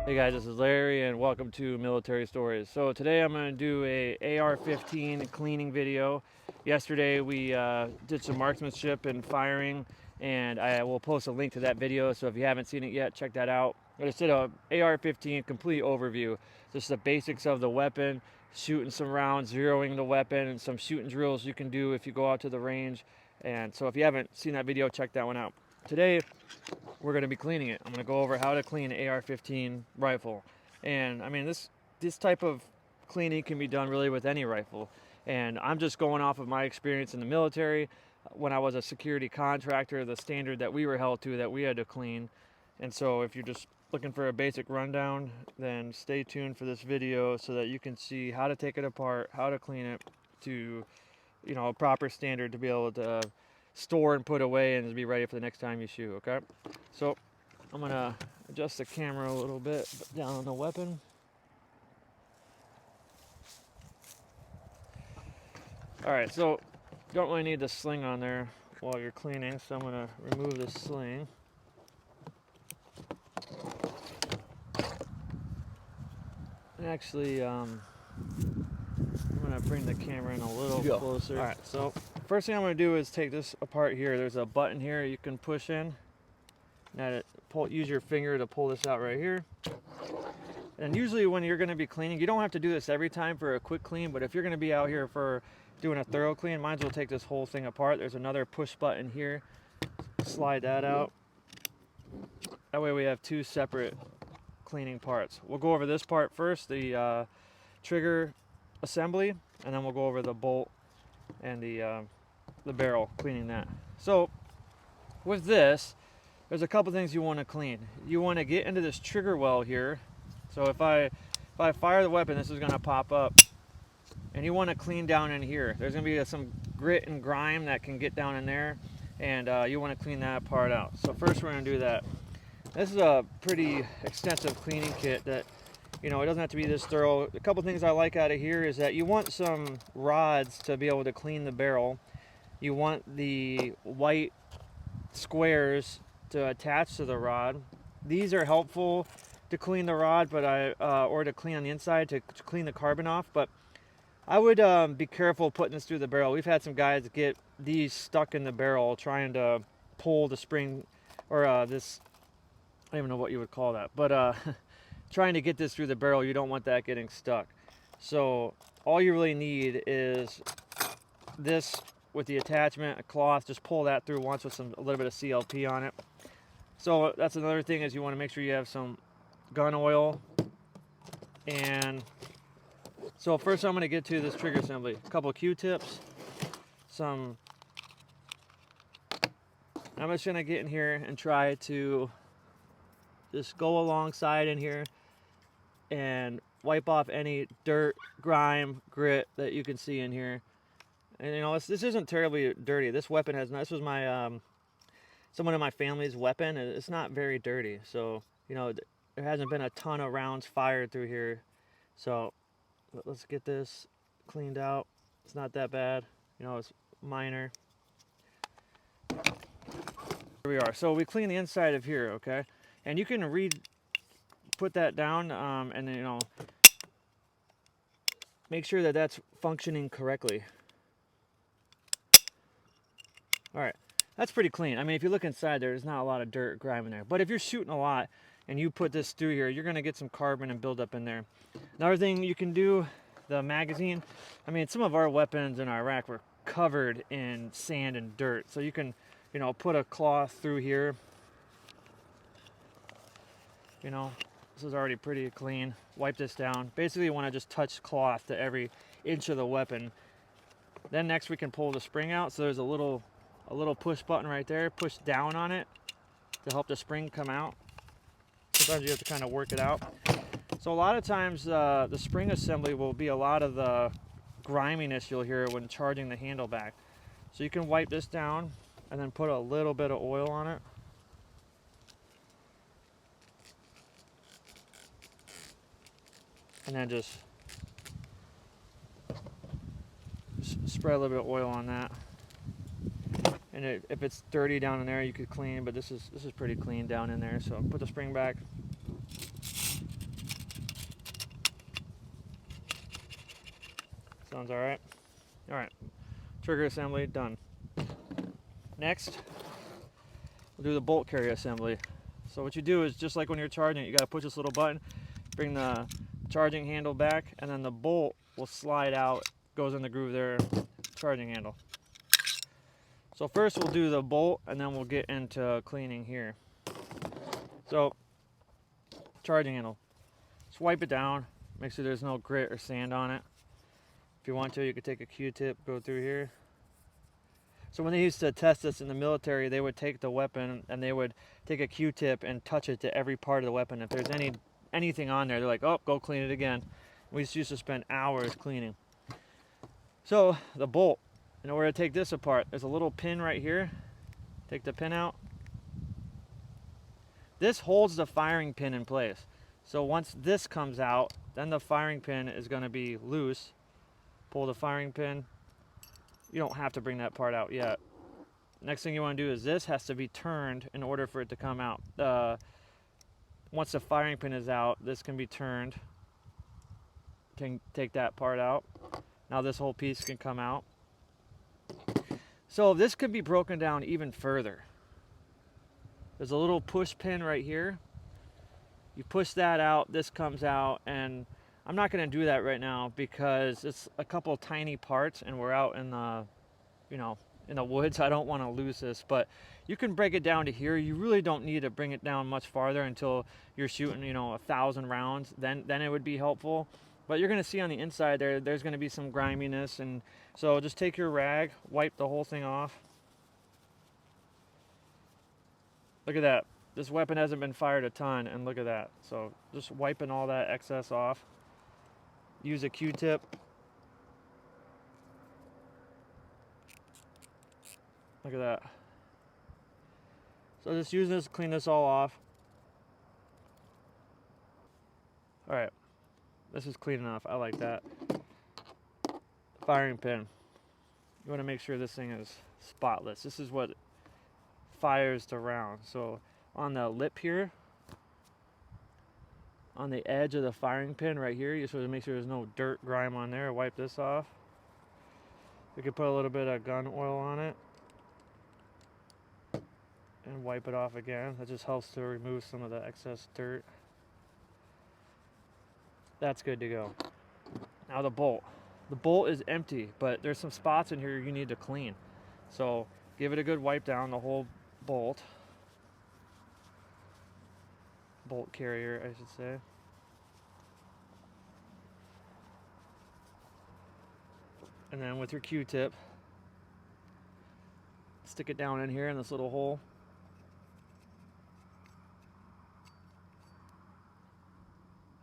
Hey guys, this is Larry and welcome to Military Stories. So today I'm going to do a AR15 cleaning video. Yesterday we did some marksmanship and firing, and I will post a link to that video, so if you haven't seen it yet, check that out. I just did a AR15 complete overview, just the basics of the weapon, shooting some rounds, zeroing the weapon, and some shooting drills you can do if you go out to the range. And so if you haven't seen that video, check that one out. Today we're going to be cleaning it. I'm going to go over how to clean an AR-15 rifle. And I mean, this type of cleaning can be done really with any rifle. And I'm just going off of my experience in the military. When I was a security contractor, the standard that we were held to that we had to clean. And so if you're just looking for a basic rundown, then stay tuned for this video so that you can see how to take it apart, how to clean it to, you know, a proper standard to be able to store and put away and be ready for the next time you shoot. Okay, so I'm gonna adjust the camera a little bit down on the weapon. All right, so don't really need the sling on there while you're cleaning, so I'm gonna remove the sling. And actually, I'm gonna bring the camera in a little closer. All right, so first thing I'm going to do is take this apart here. There's a button here you can push in. Now use your finger to pull this out right here. And usually when you're going to be cleaning, you don't have to do this every time for a quick clean, but if you're going to be out here for doing a thorough clean, might as well take this whole thing apart. There's another push button here. Slide that out. That way we have two separate cleaning parts. We'll go over this part first, the trigger assembly, and then we'll go over the bolt and the barrel, cleaning that. So with this, there's a couple things you want to clean. You want to get into this trigger well here. So if I fire the weapon, this is going to pop up, and you want to clean down in here. There's going to be some grit and grime that can get down in there, and you want to clean that part out. So first we're going to do that. This is a pretty extensive cleaning kit that, you know, it doesn't have to be this thorough. A couple things I like out of here is that you want some rods to be able to clean the barrel. You want the white squares to attach to the rod. These are helpful to clean the rod, but or to clean on the inside to clean the carbon off. But I would be careful putting this through the barrel. We've had some guys get these stuck in the barrel trying to pull the spring, or this, I don't even know what you would call that, but trying to get this through the barrel, you don't want that getting stuck. So all you really need is this with the attachment, a cloth. Just pull that through once with a little bit of CLP on it. So that's another thing, is you want to make sure you have some gun oil. And so first I'm going to get to this trigger assembly. A couple of Q-tips, I'm just going to get in here and try to just go alongside in here and wipe off any dirt, grime, grit that you can see in here. And you know, this isn't terribly dirty. This weapon this was my someone in my family's weapon. It's not very dirty, so you know, there hasn't been a ton of rounds fired through here. So let's get this cleaned out. It's not that bad, you know, it's minor. Here we are. So we clean the inside of here, okay? And you can put that down, and you know, make sure that that's functioning correctly. All right, that's pretty clean. I mean, if you look inside there's not a lot of dirt, grime in there. But if you're shooting a lot and you put this through here, you're going to get some carbon and buildup in there. Another thing you can do, the magazine. I mean, some of our weapons in Iraq were covered in sand and dirt. So you can, you know, put a cloth through here. You know, this is already pretty clean. Wipe this down. Basically, you want to just touch cloth to every inch of the weapon. Then next we can pull the spring out. So there's a little push button right there. Push down on it to help the spring come out. Sometimes you have to kind of work it out. So a lot of times the spring assembly will be a lot of the griminess you'll hear when charging the handle back. So you can wipe this down and then put a little bit of oil on it. And then just spread a little bit of oil on that. And if it's dirty down in there, you could clean, but this is pretty clean down in there. So put the spring back. Sounds all right. All right, trigger assembly done. Next, we'll do the bolt carrier assembly. So what you do is, just like when you're charging it, you got to push this little button, bring the charging handle back, and then the bolt will slide out, goes in the groove there, charging handle. So first we'll do the bolt, and then we'll get into cleaning here. So, charging handle. Just wipe it down, make sure there's no grit or sand on it. If you want to, you could take a Q-tip, go through here. So when they used to test this in the military, they would take the weapon and they would take a Q-tip and touch it to every part of the weapon. If there's anything on there, they're like, oh, go clean it again. We used to spend hours cleaning. So the bolt, in order to take this apart, there's a little pin right here. Take the pin out. This holds the firing pin in place. So once this comes out, then the firing pin is going to be loose. Pull the firing pin. You don't have to bring that part out yet. Next thing you want to do is this has to be turned in order for it to come out. Once the firing pin is out, this can be turned. Can take that part out. Now this whole piece can come out. So this could be broken down even further. There's a little push pin right here. You push that out, this comes out, and I'm not going to do that right now because it's a couple tiny parts and we're out in the, in the woods. I don't want to lose this, but you can break it down to here. You really don't need to bring it down much farther until you're shooting, 1,000 rounds. Then it would be helpful. But you're going to see on the inside there's going to be some griminess, and so just take your rag, wipe the whole thing off. Look at that. This weapon hasn't been fired a ton, and look at that. So just wiping all that excess off. Use a Q-tip. Look at that. So just use this to clean this all off. All right. This is clean enough. I like that. Firing pin. You want to make sure this thing is spotless. This is what fires the round. So on the lip here, on the edge of the firing pin right here, you just want to make sure there's no dirt, grime on there. Wipe this off. We could put a little bit of gun oil on it and wipe it off again. That just helps to remove some of the excess dirt. That's good to go. Now the bolt. The bolt is empty, but there's some spots in here you need to clean. So give it a good wipe down, the whole bolt. Bolt carrier, I should say. And then with your Q-tip, stick it down in here in this little hole.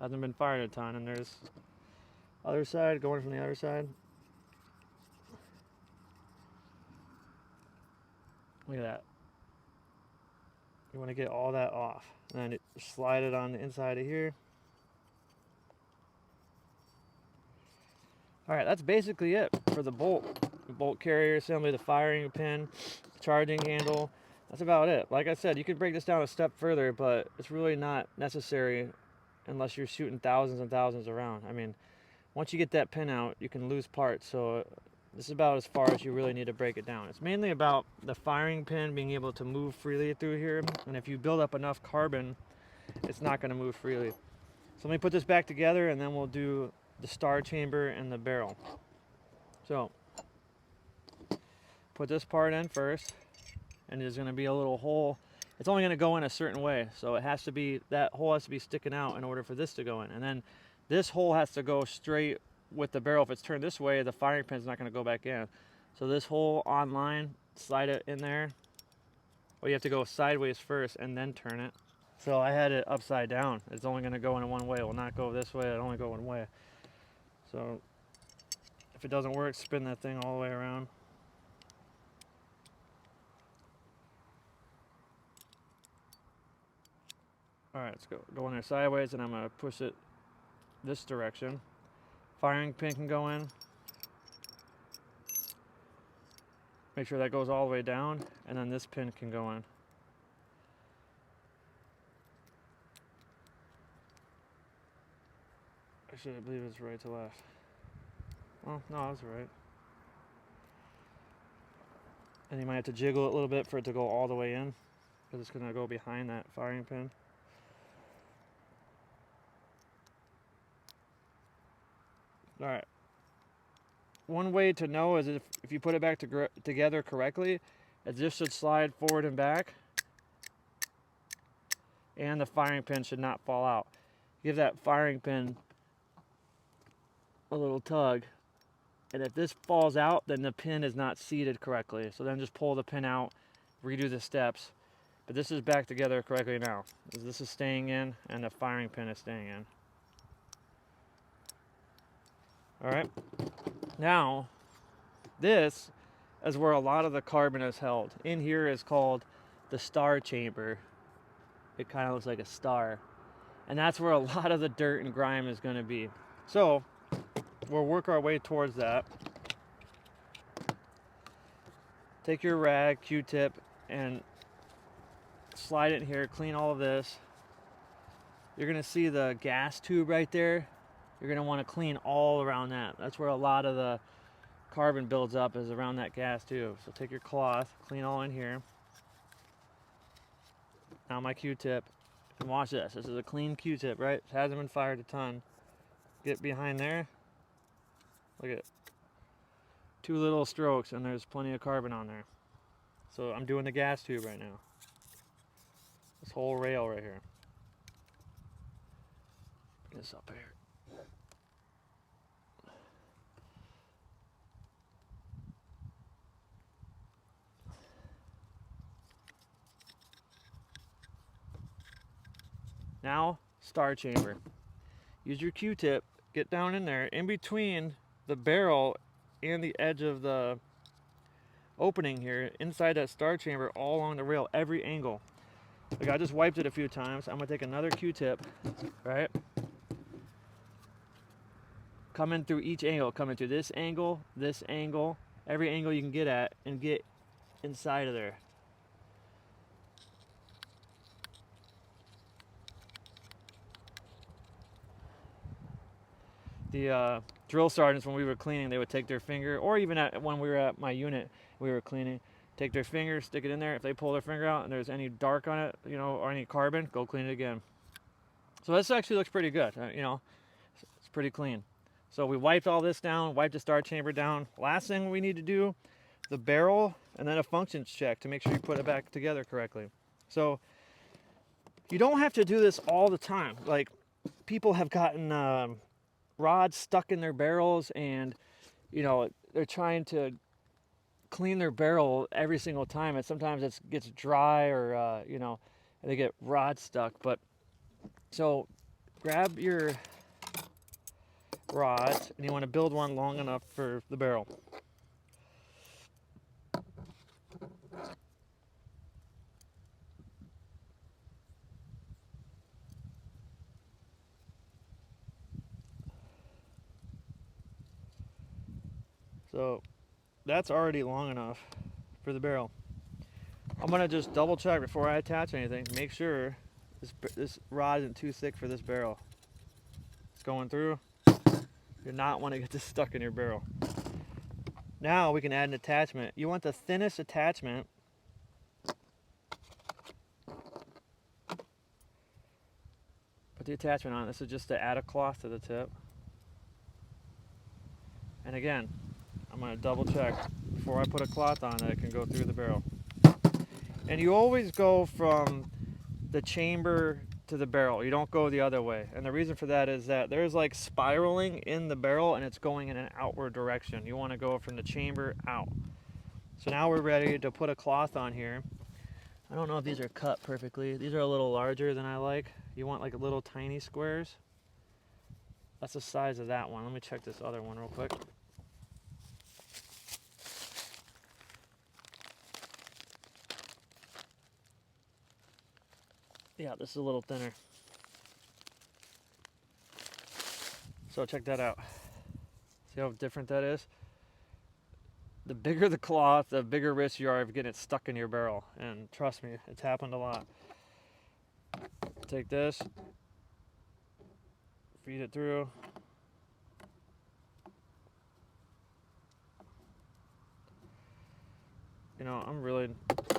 Hasn't been fired a ton, and there's other side, going from the other side. Look at that. You want to get all that off, and then slide it on the inside of here. All right, that's basically it for the bolt. The bolt carrier assembly, the firing pin, charging handle. That's about it. Like I said, you could break this down a step further, but it's really not necessary unless you're shooting thousands and thousands around. I mean, once you get that pin out, you can lose parts. So this is about as far as you really need to break it down. It's mainly about the firing pin being able to move freely through here. And if you build up enough carbon, it's not going to move freely. So let me put this back together, and then we'll do the star chamber and the barrel. So put this part in first, and there's going to be a little hole. It's only going to go in a certain way, so it has to be, that hole has to be sticking out in order for this to go in. And then this hole has to go straight with the barrel. If it's turned this way, the firing pin's not going to go back in. So this hole on line, slide it in there. Well, you have to go sideways first and then turn it. So I had it upside down. It's only going to go in one way. It will not go this way. It'll only go one way. So if it doesn't work, spin that thing all the way around. All right, let's go in there sideways, and I'm gonna push it this direction. Firing pin can go in. Make sure that goes all the way down, and then this pin can go in. Actually, I believe it's right to left. Oh, no, that's right. And you might have to jiggle it a little bit for it to go all the way in, because it's going to go behind that firing pin. All right. One way to know is if you put it back together correctly, is this should slide forward and back, and the firing pin should not fall out. Give that firing pin a little tug, and if this falls out, then the pin is not seated correctly. So then just pull the pin out, redo the steps. But this is back together correctly now. This is staying in, and the firing pin is staying in. All right. Now, this is where a lot of the carbon is held. In here is called the star chamber. It kind of looks like a star. And that's where a lot of the dirt and grime is going to be. So, we'll work our way towards that. Take your rag, Q-tip, and slide it in here, clean all of this. You're going to see the gas tube right there. You're going to want to clean all around that. That's where a lot of the carbon builds up, is around that gas tube. So take your cloth, clean all in here. Now my Q-tip, and watch this. This is a clean Q-tip, right? It hasn't been fired a ton. Get behind there. Look at it. 2 little strokes, and there's plenty of carbon on there. So I'm doing the gas tube right now. This whole rail right here. Bring this up here. Now, star chamber. Use your Q-tip, get down in there, in between the barrel and the edge of the opening here, inside that star chamber, all along the rail, every angle. Like, I just wiped it a few times. I'm gonna take another Q-tip, right? Come in through each angle, come into this angle, every angle you can get at, and get inside of there. The drill sergeants, when we were cleaning, they would take their finger, or even when we were at my unit, we were cleaning, take their finger, stick it in there. If they pull their finger out and there's any dark on it, you know, or any carbon, go clean it again. So this actually looks pretty good, you know, it's pretty clean. So we wiped all this down, wiped the star chamber down. Last thing we need to do, the barrel, and then a functions check to make sure you put it back together correctly. So you don't have to do this all the time. Like, people have gotten rods stuck in their barrels, and you know, they're trying to clean their barrel every single time, and sometimes it gets dry, or you know, they get rods stuck. But so grab your rods, and you want to build one long enough for the barrel. So that's already long enough for the barrel. I'm gonna just double check before I attach anything. Make sure this rod isn't too thick for this barrel. It's going through. You do not want to get this stuck in your barrel. Now we can add an attachment. You want the thinnest attachment. Put the attachment on. This is just to add a cloth to the tip. And again, I'm going to double check before I put a cloth on that it can go through the barrel. And you always go from the chamber to the barrel. You don't go the other way. And the reason for that is that there's like spiraling in the barrel, and it's going in an outward direction. You want to go from the chamber out. So now we're ready to put a cloth on here. I don't know if these are cut perfectly. These are a little larger than I like. You want like little tiny squares. That's the size of that one. Let me check this other one real quick. Yeah, this is a little thinner. So check that out. See how different that is? The bigger the cloth, the bigger risk you are of getting it stuck in your barrel. And trust me, it's happened a lot. Take this, feed it through. you know, I'm really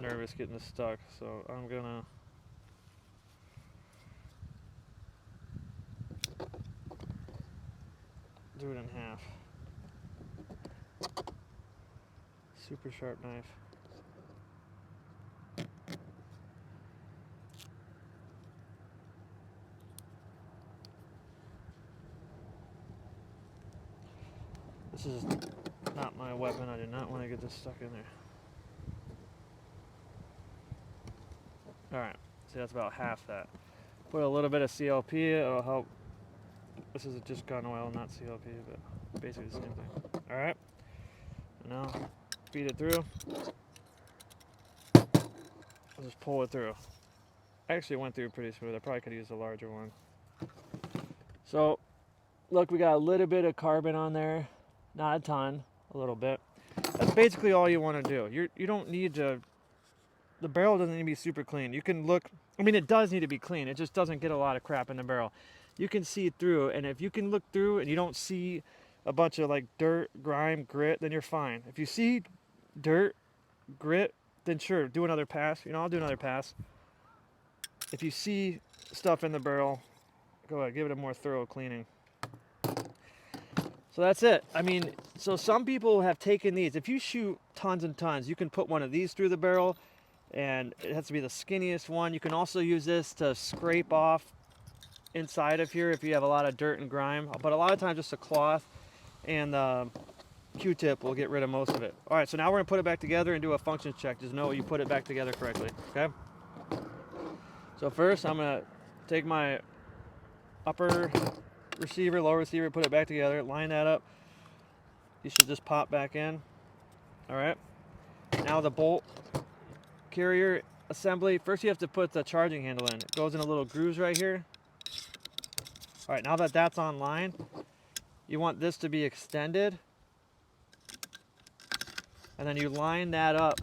nervous getting this stuck, so I'm gonna do it in half. Super sharp knife. This is not my weapon. I did not want to get this stuck in there. Alright, see, that's about half that. Put a little bit of CLP, it'll help. This is just gun oil, not CLP, but basically the same thing. Alright, now feed it through. I'll just pull it through. Actually, it went through pretty smooth. I probably could have used a larger one. So, look, we got a little bit of carbon on there. Not a ton, a little bit. That's basically all you want to do. You don't need to, the barrel doesn't need to be super clean. You can look, I mean, it does need to be clean. It just doesn't get a lot of crap in the barrel. You can see through, and if you can look through and you don't see a bunch of like dirt, grime, grit, then you're fine. If you see dirt, grit, then sure, do another pass. You know, I'll do another pass. If you see stuff in the barrel, go ahead, give it a more thorough cleaning. So that's it. I mean, so some people have taken these. If you shoot tons and tons, you can put one of these through the barrel, and it has to be the skinniest one. You can also use this to scrape off inside of here if you have a lot of dirt and grime. But a lot of times just a cloth and Q-tip will get rid of most of it. All right, so now we're gonna put it back together and do a function check. Just know you put it back together correctly, okay? So first, I'm gonna take my upper receiver, lower receiver, put it back together, line that up. You should just pop back in. All right. Now the bolt carrier assembly. First you have to put the charging handle in. It goes in a little grooves right here. All right, now that that's online, you want this to be extended. And then you line that up.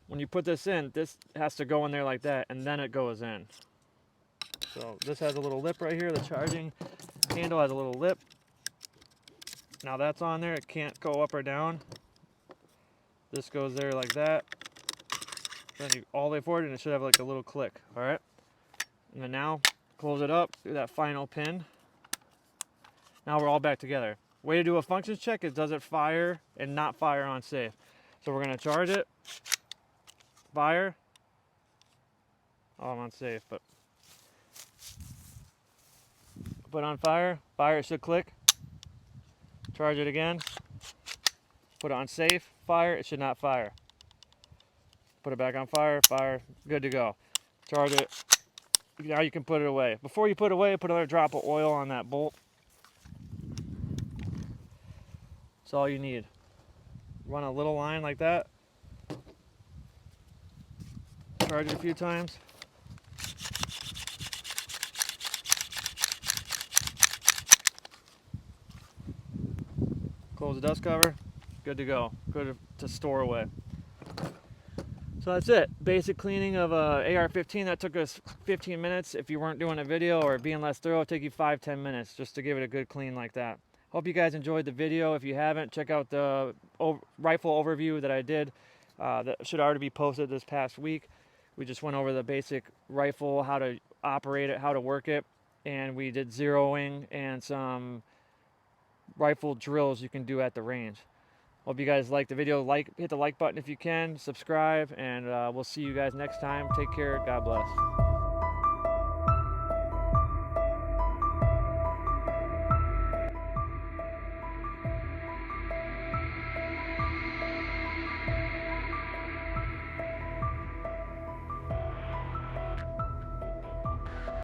When you put this in, this has to go in there like that, and then it goes in. So this has a little lip right here. The charging handle has a little lip. Now that's on there. It can't go up or down. This goes there like that. Then you all the way forward, and it should have like a little click. All right. And then now close it up. Do that final pin. Now we're all back together. Way to do a functions check is does it fire and not fire on safe. So we're gonna charge it. Fire. Oh, I'm on safe, but. Put on fire, it should click. Charge it again. Put it on safe, fire, it should not fire. Put it back on fire, good to go. Charge it. Now you can put it away. Before you put it away, put another drop of oil on that bolt. That's all you need. Run a little line like that. Charge it a few times. Close the dust cover, good to go, good to store away. So that's it, basic cleaning of AR15. That took us 15 minutes. If you weren't doing a video or being less thorough, it'd take you 5-10 minutes just to give it a good clean like that. Hope you guys enjoyed the video. If you haven't, check out the rifle overview that I did. That should already be posted this past week. We just went over the basic rifle, how to operate it, how to work it, and we did zeroing and some rifle drills you can do at the range. Hope you guys liked the video. Hit the like button if you can, subscribe, and we'll see you guys next time. Take care. God bless.